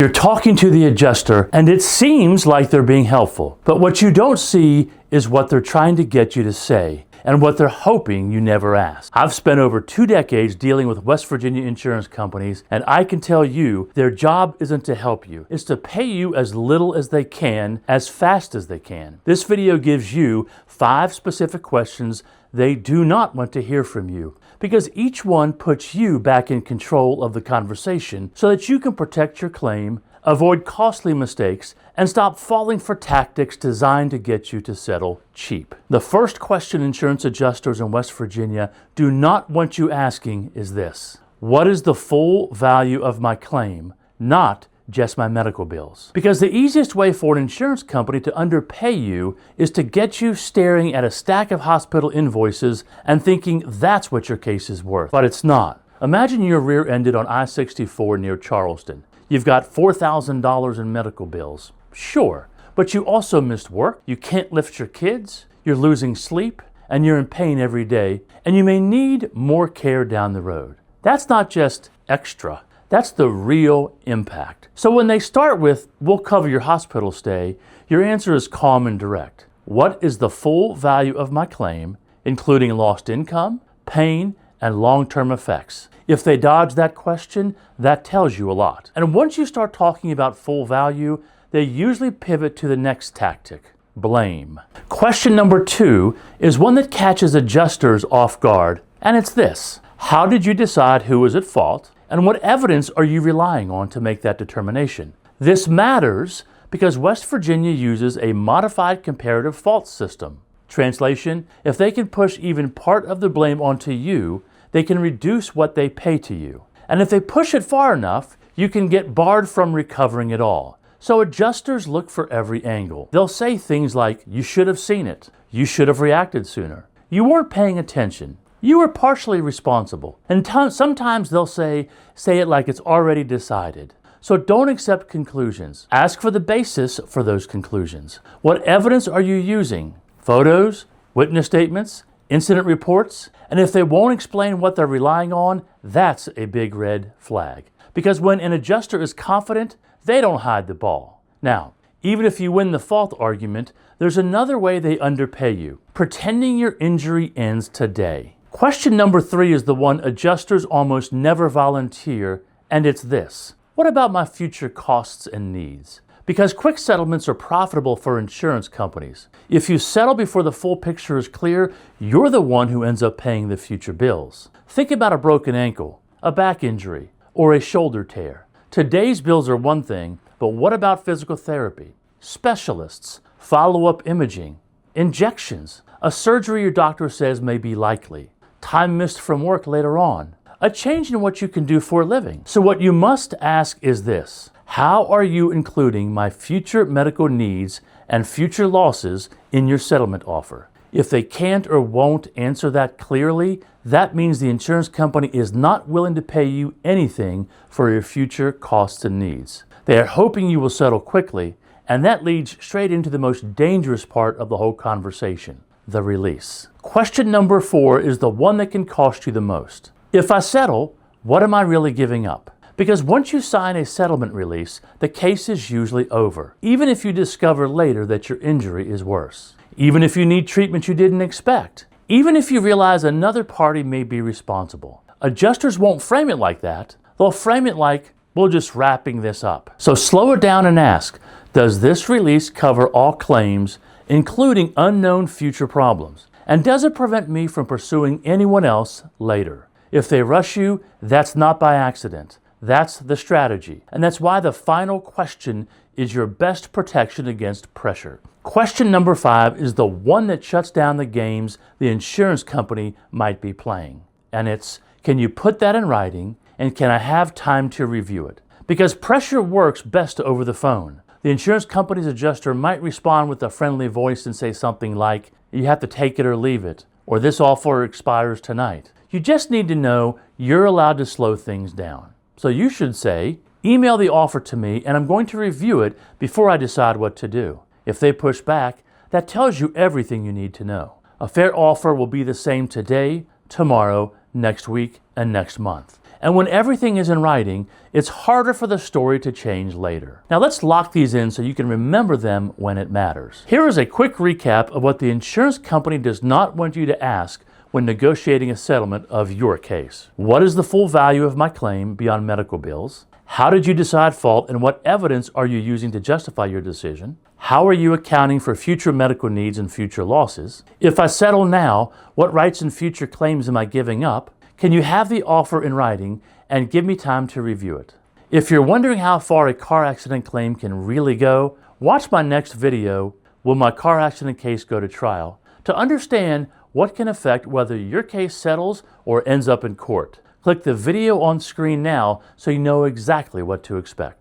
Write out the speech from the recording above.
You're talking to the adjuster and it seems like they're being helpful, but what you don't see is what they're trying to get you to say and what they're hoping you never ask. I've spent over 2 decades dealing with West Virginia insurance companies, and I can tell you their job isn't to help you. It's to pay you as little as they can, as fast as they can. This video gives you 5 specific questions they do not want to hear from you, because each one puts you back in control of the conversation so that you can protect your claim, avoid costly mistakes, and stop falling for tactics designed to get you to settle cheap. The first question insurance adjusters in West Virginia do not want you asking is this: what is the full value of my claim, not just my medical bills? Because the easiest way for an insurance company to underpay you is to get you staring at a stack of hospital invoices and thinking that's what your case is worth. But it's not. Imagine you're rear-ended on I-64 near Charleston. You've got $4,000 in medical bills. Sure, but you also missed work, you can't lift your kids, you're losing sleep, and you're in pain every day, and you may need more care down the road. That's not just extra. That's the real impact. So when they start with, we'll cover your hospital stay, your answer is calm and direct. What is the full value of my claim, including lost income, pain, and long-term effects? If they dodge that question, that tells you a lot. And once you start talking about full value, they usually pivot to the next tactic: blame. Question number 2 is one that catches adjusters off guard, and it's this: how did you decide who was at fault? And what evidence are you relying on to make that determination? This matters because West Virginia uses a modified comparative fault system. Translation: if they can push even part of the blame onto you, they can reduce what they pay to you. And if they push it far enough, you can get barred from recovering it all. So adjusters look for every angle. They'll say things like, you should have seen it, you should have reacted sooner, you weren't paying attention, you were partially responsible. And sometimes they'll say it like it's already decided. So don't accept conclusions. Ask for the basis for those conclusions. What evidence are you using? Photos, witness statements, incident reports? And if they won't explain what they're relying on, that's a big red flag. Because when an adjuster is confident, they don't hide the ball. Now, even if you win the fault argument, there's another way they underpay you: pretending your injury ends today. Question number 3 is the one adjusters almost never volunteer, and it's this: what about my future costs and needs? Because quick settlements are profitable for insurance companies. If you settle before the full picture is clear, you're the one who ends up paying the future bills. Think about a broken ankle, a back injury, or a shoulder tear. Today's bills are one thing, but what about physical therapy, specialists, follow-up imaging, injections, a surgery your doctor says may be likely, time missed from work later on, a change in what you can do for a living? So what you must ask is this: how are you including my future medical needs and future losses in your settlement offer? If they can't or won't answer that clearly, that means the insurance company is not willing to pay you anything for your future costs and needs. They are hoping you will settle quickly, and that leads straight into the most dangerous part of the whole conversation: the release. Question number 4 is the one that can cost you the most. If I settle, what am I really giving up? Because once you sign a settlement release, the case is usually over, even if you discover later that your injury is worse, even if you need treatment you didn't expect, even if you realize another party may be responsible. Adjusters won't frame it like that. They'll frame it like, we're just wrapping this up. So slow it down and ask, does this release cover all claims, including unknown future problems? And does it prevent me from pursuing anyone else later? If they rush you, that's not by accident. That's the strategy. And that's why the final question is your best protection against pressure. Question number 5 is the one that shuts down the games the insurance company might be playing. And it's, can you put that in writing, and can I have time to review it? Because pressure works best over the phone. The insurance company's adjuster might respond with a friendly voice and say something like, you have to take it or leave it, or this offer expires tonight. You just need to know you're allowed to slow things down. So you should say, email the offer to me and I'm going to review it before I decide what to do. If they push back, that tells you everything you need to know. A fair offer will be the same today, tomorrow, next week, and next month. And when everything is in writing, it's harder for the story to change later. Now let's lock these in so you can remember them when it matters. Here is a quick recap of what the insurance company does not want you to ask when negotiating a settlement of your case. What is the full value of my claim beyond medical bills? How did you decide fault, and what evidence are you using to justify your decision? How are you accounting for future medical needs and future losses? If I settle now, what rights and future claims am I giving up? Can you have the offer in writing and give me time to review it? If you're wondering how far a car accident claim can really go, watch my next video, Will My Car Accident Case Go to Trial?, to understand what can affect whether your case settles or ends up in court. Click the video on screen now so you know exactly what to expect.